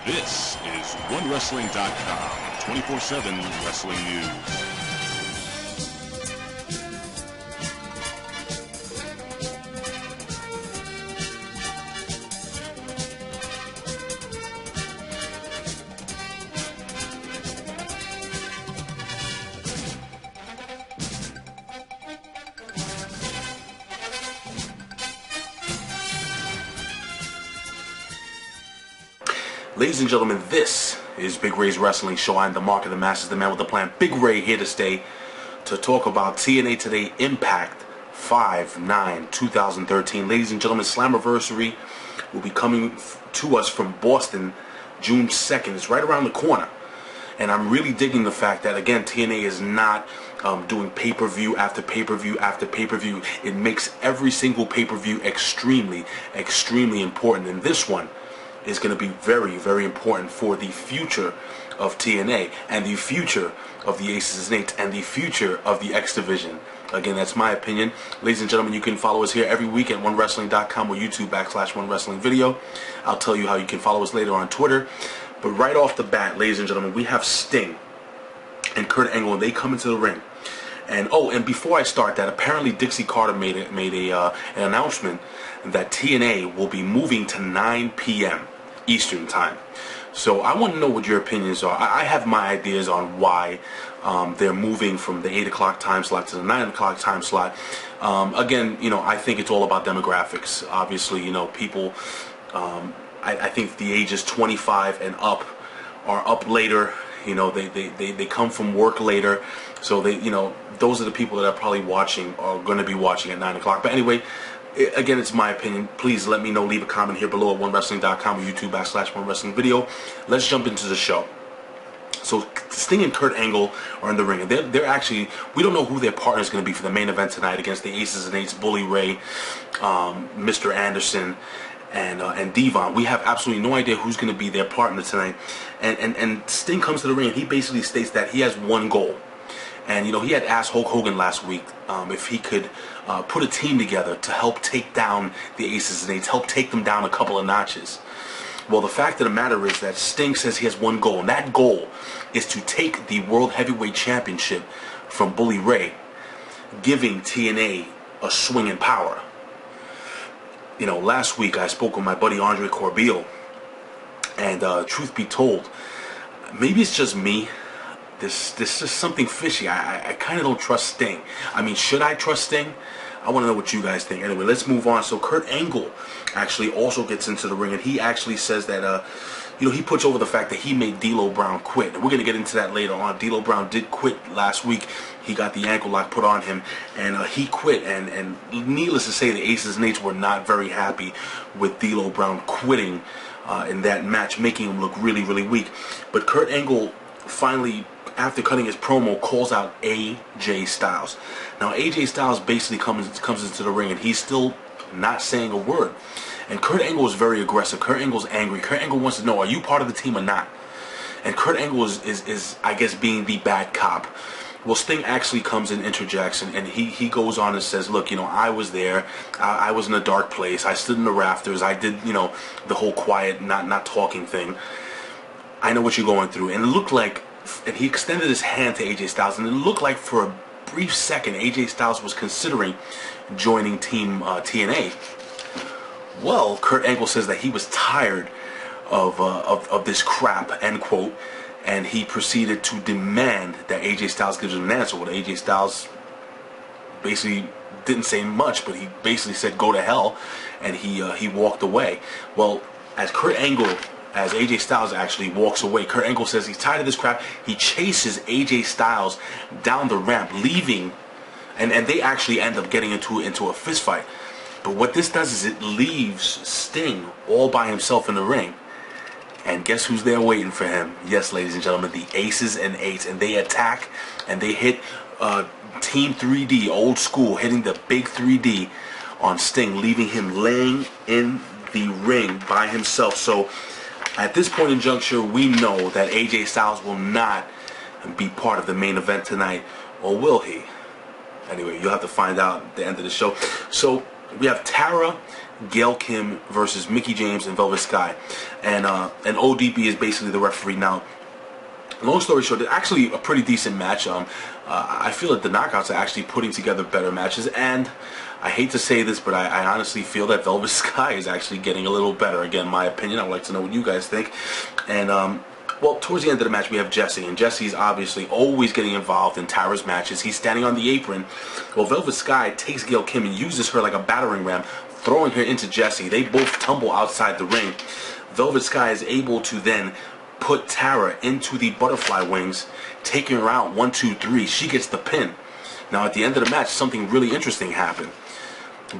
This is OneWrestling.com, 24/7 wrestling news. Ladies and gentlemen, this is Big Ray's Wrestling Show. I'm the Mark of the Masses, the man with the plan. Big Ray here to stay to talk about TNA Today Impact 5/9/2013. Ladies and gentlemen, Slammiversary will be coming to us from Boston June 2nd. It's right around the corner. And I'm really digging the fact that, again, TNA is not doing pay-per-view after pay-per-view after pay-per-view. It makes every single pay-per-view extremely, extremely important. And this one is going to be very, very important for the future of TNA and the future of the Aces and Eights and the future of the X Division. Again, that's my opinion. Ladies and gentlemen, you can follow us here every week at OneWrestling.com or YouTube/OneWrestlingVideo. I'll tell you how you can follow us later on Twitter. But right off the bat, ladies and gentlemen, we have Sting and Kurt Angle, and they come into the ring. And and before I start that, apparently Dixie Carter made an announcement that TNA will be moving to 9 p.m. Eastern time. So I want to know what your opinions are. I have my ideas on why they're moving from the 8 o'clock time slot to the 9 o'clock time slot. Again, I think it's all about demographics. Obviously, people, I think the ages 25 and up are up later. They come from work later. So those are the people that are probably watching, or going to be watching at 9 o'clock. But anyway, again, it's my opinion. Please let me know. Leave a comment here below at OneWrestling.com or YouTube/OneWrestlingVideo. Let's jump into the show. So Sting and Kurt Angle are in the ring, and they're actually, we don't know who their partner is going to be for the main event tonight against the Aces and Eights, Bully Ray, Mr. Anderson, and Devon. We have absolutely no idea who's going to be their partner tonight. And Sting comes to the ring, and he basically states that he has one goal. And he had asked Hulk Hogan last week if he could put a team together to help take down the Aces and Eights, help take them down a couple of notches. Well, the fact of the matter is that Sting says he has one goal, and that goal is to take the World Heavyweight Championship from Bully Ray, giving TNA a swing in power. Last week I spoke with my buddy Andre Corbeil, and truth be told, maybe it's just me. There's just something fishy. I kind of don't trust Sting. I mean, should I trust Sting? I want to know what you guys think. Anyway, let's move on. So Kurt Angle actually also gets into the ring, and he actually says that, he puts over the fact that he made D'Lo Brown quit. And we're going to get into that later on. D'Lo Brown did quit last week. He got the ankle lock put on him, and he quit. And needless to say, the Aces and Eights were not very happy with D'Lo Brown quitting in that match, making him look really, really weak. But Kurt Angle finally, after cutting his promo, calls out AJ Styles. Now AJ Styles basically comes into the ring, and he's still not saying a word. And Kurt Angle is very aggressive. Kurt Angle's angry. Kurt Angle wants to know, are you part of the team or not? And Kurt Angle is I guess, being the bad cop. Well, Sting actually comes and interjects, and he goes on and says, look, I was there. I was in a dark place. I stood in the rafters. I did, the whole quiet, not talking thing. I know what you're going through. And it looked like, and he extended his hand to AJ Styles, and it looked like for a brief second AJ Styles was considering joining Team TNA. Well, Kurt Angle says that he was tired of this crap, end quote, and he proceeded to demand that AJ Styles gives him an answer. Well, AJ Styles basically didn't say much, but he basically said, go to hell, and he walked away. Well, as AJ Styles actually walks away, Kurt Angle says he's tired of this crap. He chases AJ Styles down the ramp, leaving, and they actually end up getting into a fist fight. But what this does is it leaves Sting all by himself in the ring. And guess who's there waiting for him? Yes, ladies and gentlemen, the Aces and Eights. And they attack, and they hit Team 3D, old school, hitting the big 3D on Sting, leaving him laying in the ring by himself. So at this point in juncture, we know that AJ Styles will not be part of the main event tonight, or will he? Anyway, you'll have to find out at the end of the show. So we have Tara, Gail Kim versus Mickie James and Velvet Sky, and ODB is basically the referee. Now, long story short, it's actually a pretty decent match. I feel that the Knockouts are actually putting together better matches, and I hate to say this, but I honestly feel that Velvet Sky is actually getting a little better. Again, my opinion. I would like to know what you guys think. And well, towards the end of the match, we have Jesse, and Jesse's obviously always getting involved in Tara's matches. He's standing on the apron. Well, Velvet Sky takes Gail Kim and uses her like a battering ram, throwing her into Jesse. They both tumble outside the ring. Velvet Sky is able to then put Tara into the butterfly wings, taking her out 1, 2, 3. She gets the pin. Now, at the end of the match, something really interesting happened.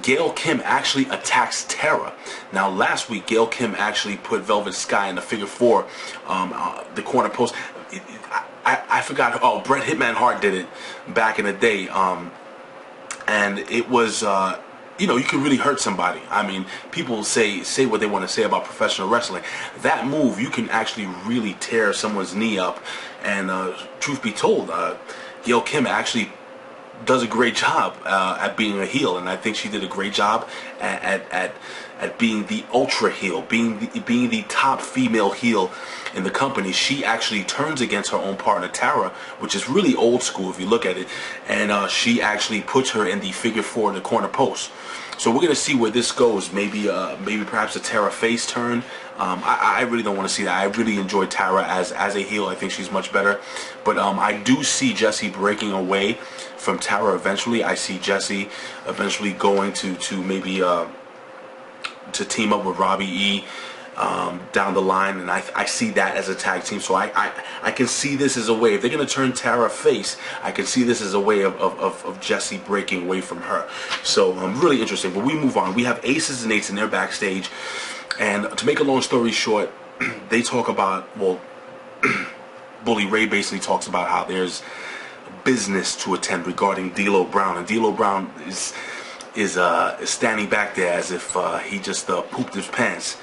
Gail Kim actually attacks Tara. Now, last week, Gail Kim actually put Velvet Sky in the figure 4, the corner post. I forgot. Oh, Bret Hitman Hart did it back in the day, and it was. You know, you can really hurt somebody. I mean, people say what they want to say about professional wrestling. That move, you can actually really tear someone's knee up. And truth be told, Gail Kim actually does a great job at being a heel, and I think she did a great job at being the ultra heel, being the top female heel in the company. She actually turns against her own partner Tara, which is really old school if you look at it, and she actually puts her in the figure 4 in the corner post. So we're gonna see where this goes. Maybe perhaps a Tara face turn. I really don't want to see that. I really enjoy Tara as a heel. I think she's much better. But I do see Jesse breaking away from Tara eventually. I see Jesse eventually going to maybe to team up with Robbie E. Down the line, and I see that as a tag team. So I can see this as a way, if they're going to turn Tara face, I can see this as a way of Jesse breaking away from her. So really interesting. But we move on. We have Aces and Eights in there backstage, and to make a long story short, they talk about, well, Bully Ray basically talks about how there's business to attend regarding D'Lo Brown, and D'Lo Brown is standing back there as if he just pooped his pants.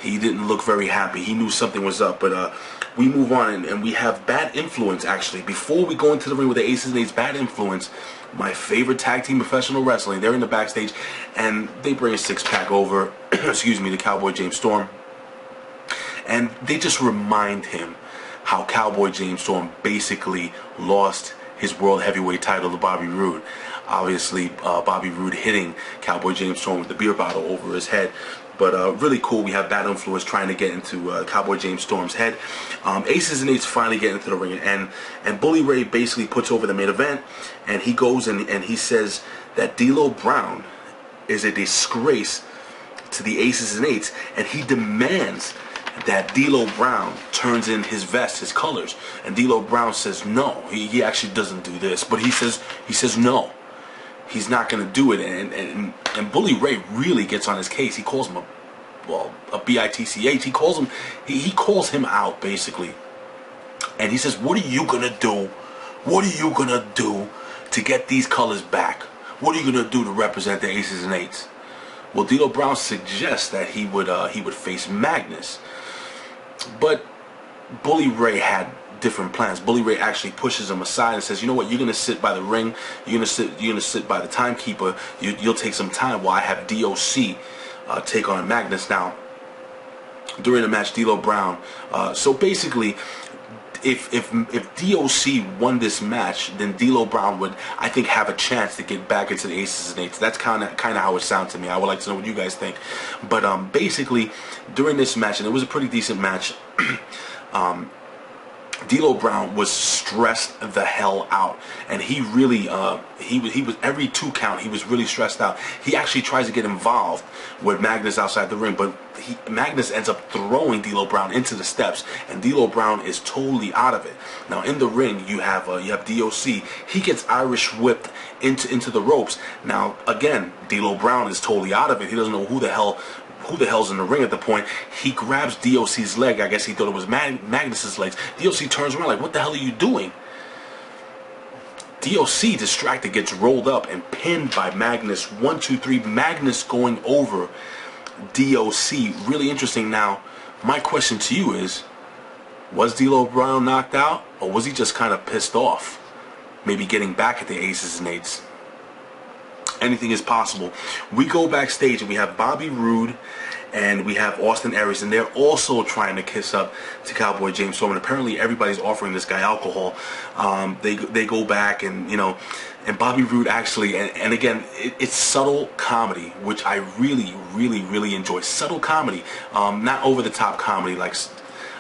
He didn't look very happy. He knew something was up. But we move on, and we have Bad Influence, actually. Before we go into the ring with the Aces and Eights, Bad Influence, my favorite tag team professional wrestling. They're in the backstage, and they bring a six-pack over, excuse me, to Cowboy James Storm. And they just remind him how Cowboy James Storm basically lost his World Heavyweight title to Bobby Roode. Obviously, Bobby Roode hitting Cowboy James Storm with the beer bottle over his head. But really cool. We have Bad Influence trying to get into Cowboy James Storm's head. Aces and Eights finally get into the ring, and Bully Ray basically puts over the main event, and he goes and he says that D'Lo Brown is a disgrace to the Aces and Eights, and he demands that D'Lo Brown turns in his vest, his colors, and D'Lo Brown says no. He actually doesn't do this, but he says no. He's not going to do it, and Bully Ray really gets on his case. He calls him a bitch. He calls him out basically, and he says, "What are you gonna do? What are you gonna do to get these colors back? What are you gonna do to represent the Aces and Eights?" Well, D'Lo Brown suggests that he would face Magnus, but Bully Ray had different plans. Bully Ray actually pushes him aside and says, "You know what? You're gonna sit by the ring. You're gonna sit by the timekeeper. You'll take some time while I have DOC take on Magnus." Now, during the match, D'Lo Brown. So basically, if DOC won this match, then D'Lo Brown would, I think, have a chance to get back into the Aces and Eights. That's kind of how it sounds to me. I would like to know what you guys think. But basically, during this match, and it was a pretty decent match. D'Lo Brown was stressed the hell out, and he really he was every 2 count he was really stressed out. He actually tries to get involved with Magnus outside the ring, but Magnus ends up throwing D'Lo Brown into the steps, and D'Lo Brown is totally out of it. Now in the ring you have DOC. He gets Irish whipped into the ropes. Now again, D'Lo Brown is totally out of it. He doesn't know who the hell's in the ring at the point. He grabs DOC's leg. I guess he thought it was Magnus's legs. DOC turns around like, "What the hell are you doing?" DOC, distracted, gets rolled up and pinned by Magnus. 1, 2, 3. Magnus going over DOC. Really interesting. Now, my question to you is, was D'Lo Brown knocked out, or was he just kind of pissed off? Maybe getting back at the Aces and Eights. anything is possible. We go backstage and we have Bobby Roode and we have Austin Aries, and they're also trying to kiss up to Cowboy James Storm, and apparently everybody's offering this guy alcohol. They go back, and and Bobby Roode actually, and again, it's subtle comedy, which I really enjoy. Subtle comedy, not over the top comedy. Like,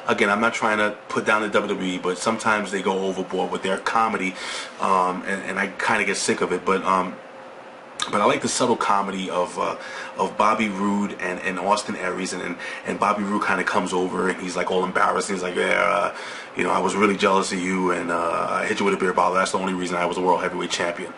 again, I'm not trying to put down the WWE, but sometimes they go overboard with their comedy, and I kind of get sick of it. But I like the subtle comedy of Bobby Roode and Austin Aries, and Bobby Roode kind of comes over and he's like all embarrassed. And he's like, yeah, I was really jealous of you, and I hit you with a beer bottle. That's the only reason I was a world heavyweight champion.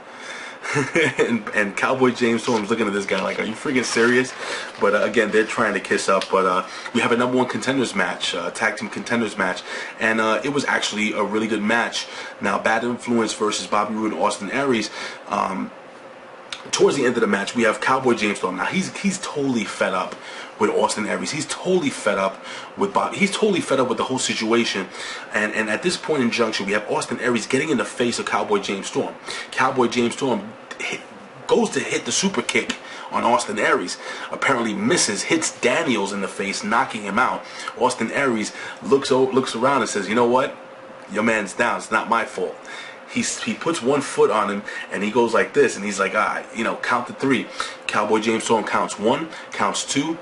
and Cowboy James Storm's looking at this guy like, are you freaking serious? But again, they're trying to kiss up. But we have a #1 contenders match, tag team contenders match, and it was actually a really good match. Now, Bad Influence versus Bobby Roode and Austin Aries. Towards the end of the match, we have Cowboy James Storm. Now, he's totally fed up with Austin Aries. He's totally fed up with Bob. He's totally fed up with the whole situation. And at this point in junction, we have Austin Aries getting in the face of Cowboy James Storm. Cowboy James Storm goes to hit the super kick on Austin Aries. Apparently misses, hits Daniels in the face, knocking him out. Austin Aries looks around and says, you know what? Your man's down. It's not my fault. He puts one foot on him and he goes like this, and he's like, count to 3. Cowboy James Storm counts 1, counts 2,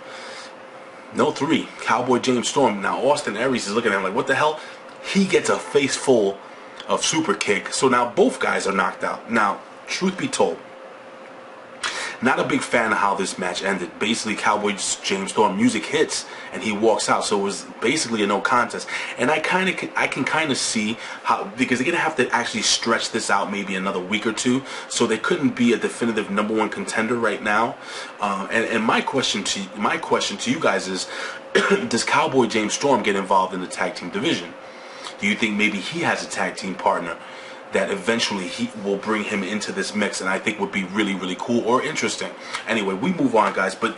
no 3. Cowboy James Storm. Now Austin Aries is looking at him like, what the hell? He gets a face full of super kick. So now both guys are knocked out. Now, truth be told, not a big fan of how this match ended. Basically, Cowboy James Storm music hits and he walks out, so it was basically a no contest. And I can kind of see how, because they're gonna have to actually stretch this out maybe another week or two, so they couldn't be a definitive #1 contender right now. And my question to you guys is, does Cowboy James Storm get involved in the tag team division? Do you think maybe he has a tag team partner that eventually he will bring him into this mix, and I think would be really cool or interesting? Anyway, we move on, guys, but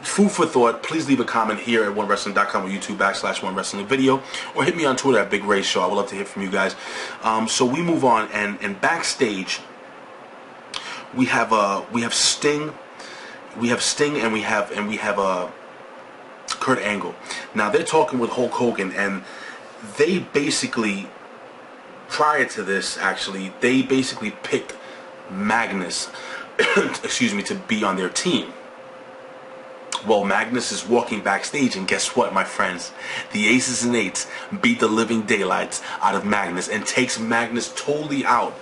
food for thought. Please leave a comment here at onewrestling.com or YouTube/OneWrestlingVideo, or hit me on Twitter at Big Ray Show. I would love to hear from you guys. So we move on, and backstage we have Sting, and we have Kurt Angle. Now they're talking with Hulk Hogan, and they basically, prior to this, actually, they basically picked Magnus, excuse me, to be on their team. Well, Magnus is walking backstage, and guess what, my friends? The Aces and Eights beat the living daylights out of Magnus and takes Magnus totally out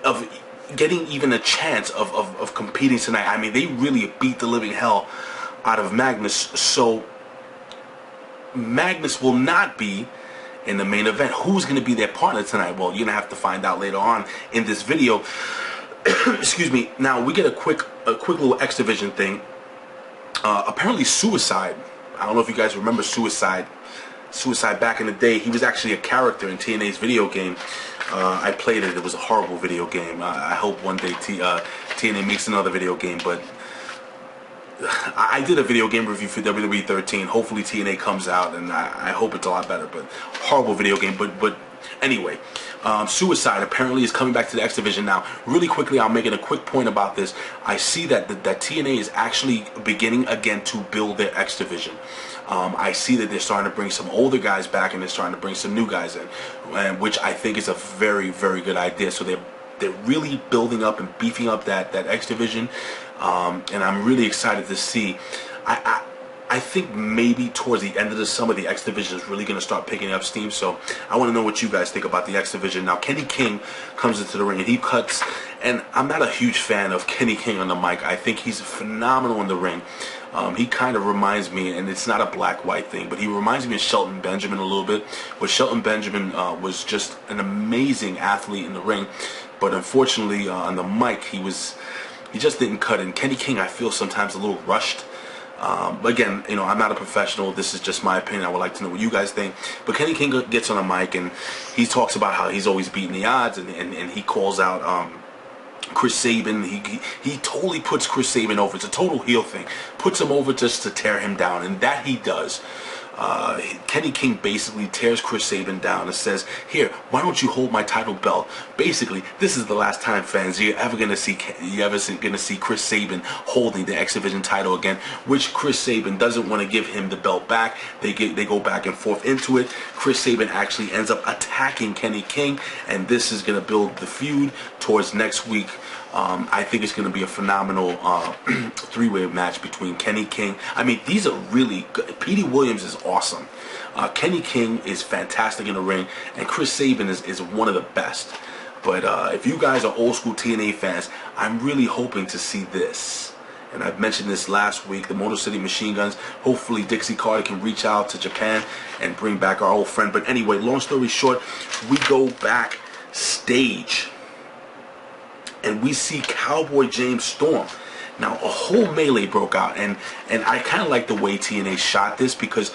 of getting even a chance of competing tonight. I mean, they really beat the living hell out of Magnus. So Magnus will not be in the main event. Who's going to be their partner tonight? Well, you're going to have to find out later on in this video. Excuse me. Now, we get a quick little X Division thing. Apparently Suicide, I don't know if you guys remember Suicide back in the day. He was actually a character in TNA's video game. I played it. It was a horrible video game. I hope one day TNA makes another video game, but I did a video game review for WWE 13. Hopefully TNA comes out, and I hope it's a lot better. But horrible video game. But anyway, Suicide apparently is coming back to the X Division now. Really quickly, I'm making a quick point about this. I see that TNA is actually beginning again to build their X Division. I see that they're starting to bring some older guys back, and they're starting to bring some new guys in, which I think is a very good idea. So they're really building up and beefing up that X Division. And I'm really excited to see. I think maybe towards the end of the summer, the X Division is really going to start picking up steam. So I want to know what you guys think about the X Division. Now, Kenny King comes into the ring and he cuts, and I'm not a huge fan of Kenny King on the mic. I think he's phenomenal in the ring. He kind of reminds me, and it's not a black-white thing, but he reminds me of Shelton Benjamin a little bit. But Shelton Benjamin was just an amazing athlete in the ring. But unfortunately, on the mic, he just didn't cut in. Kenny King, I feel sometimes a little rushed. Again, I'm not a professional. This is just my opinion. I would like to know what you guys think. But Kenny King gets on a mic and he talks about how he's always beating the odds, and he calls out Chris Sabin. He totally puts Chris Sabin over. It's a total heel thing. Puts him over just to tear him down, and that he does. Kenny King basically tears Chris Sabin down and says, "Here, why don't you hold my title belt?" Basically, this is the last time, fans, you're ever gonna see Chris Sabin holding the X Division title again. Which Chris Sabin doesn't want to give him the belt back. They go back and forth into it. Chris Sabin actually ends up attacking Kenny King, and this is gonna build the feud towards next week. I think it's going to be a phenomenal three-way match between Kenny King. I mean, these are really good. Petey Williams is awesome. Kenny King is fantastic in the ring, and Chris Sabin is one of the best. But if you guys are old school TNA fans, I'm really hoping to see this. And I've mentioned this last week, the Motor City Machine Guns. Hopefully Dixie Carter can reach out to Japan and bring back our old friend. But anyway, long story short, we go backstage and we see Cowboy James Storm. Now, a whole melee broke out, and I kind of like the way TNA shot this, because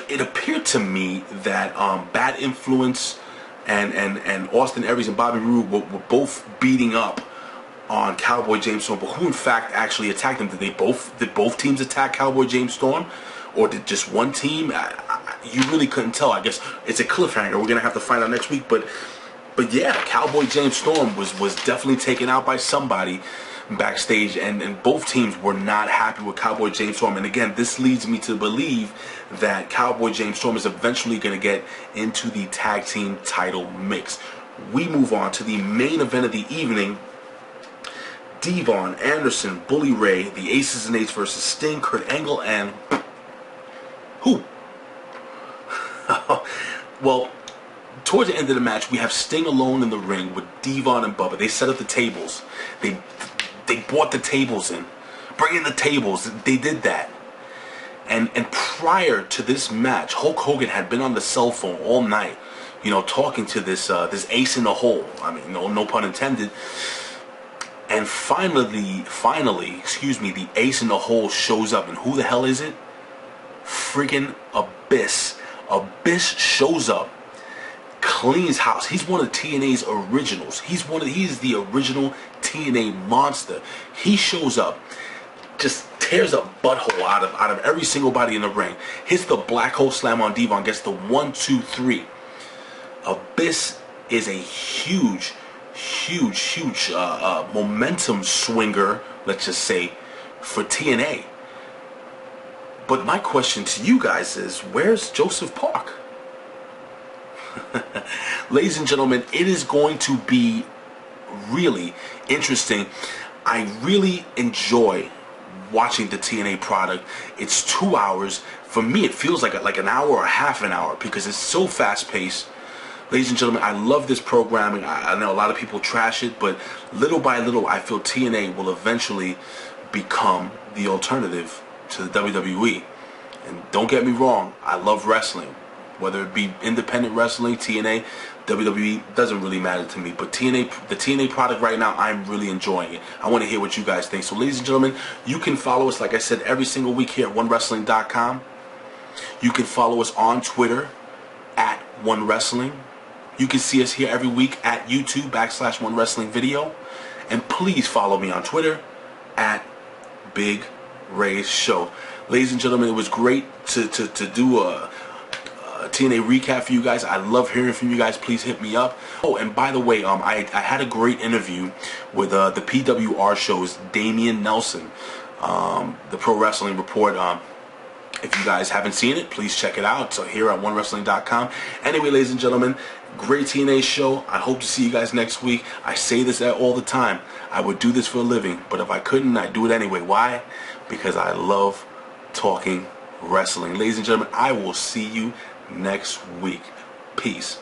it appeared to me that Bad Influence and Austin Aries and Bobby Roode were both beating up on Cowboy James Storm, but who in fact actually attacked them? Did both teams attack Cowboy James Storm, or did just one team? You really couldn't tell. I guess it's a cliffhanger. We're gonna have to find out next week, but yeah, Cowboy James Storm was definitely taken out by somebody backstage, and both teams were not happy with Cowboy James Storm. And again, this leads me to believe that Cowboy James Storm is eventually going to get into the tag team title mix. We move on to the main event of the evening. Devon, Anderson, Bully Ray, the Aces and Eights versus Sting, Kurt Angle, and who? Well, towards the end of the match, we have Sting alone in the ring with Devon and Bubba. They set up the tables. They brought the tables in. Bring in the tables. They did that. And prior to this match, Hulk Hogan had been on the cell phone all night, you know, talking to this ace in the hole. I mean, no pun intended. And finally, the ace in the hole shows up. And who the hell is it? Friggin' Abyss. Abyss shows up, cleans house. He's one of TNA's originals. He is the original TNA monster. He shows up, just tears a butthole out of every single body in the ring. Hits the black hole slam on Devon, gets the 1, 2, 3. Abyss is a huge momentum swinger, let's just say, for TNA. But my question to you guys is, where's Joseph Park? Ladies and gentlemen, it is going to be really interesting. I really enjoy watching the TNA product. It's 2 hours. For me, it feels like an hour or half an hour, because it's so fast-paced. Ladies and gentlemen, I love this programming. I know a lot of people trash it, but little by little, I feel TNA will eventually become the alternative to the WWE. And don't get me wrong, I love wrestling. Whether it be independent wrestling, TNA, WWE, doesn't really matter to me. But the TNA product right now, I'm really enjoying it. I want to hear what you guys think. So ladies and gentlemen, you can follow us, like I said, every single week here at OneWrestling.com. You can follow us on Twitter at OneWrestling. You can see us here every week at YouTube /OneWrestlingVideo. And please follow me on Twitter at Big Ray's Show. Ladies and gentlemen, it was great to do a TNA recap for you guys. I love hearing from you guys. Please hit me up. Oh, and by the way, I had a great interview with the PWR show's Damian Nelson, the Pro Wrestling Report. If you guys haven't seen it, please check it out. So here at OneWrestling.com. Anyway, ladies and gentlemen, great TNA show. I hope to see you guys next week. I say this all the time. I would do this for a living, but if I couldn't, I'd do it anyway. Why? Because I love talking wrestling. Ladies and gentlemen, I will see you next week. Peace.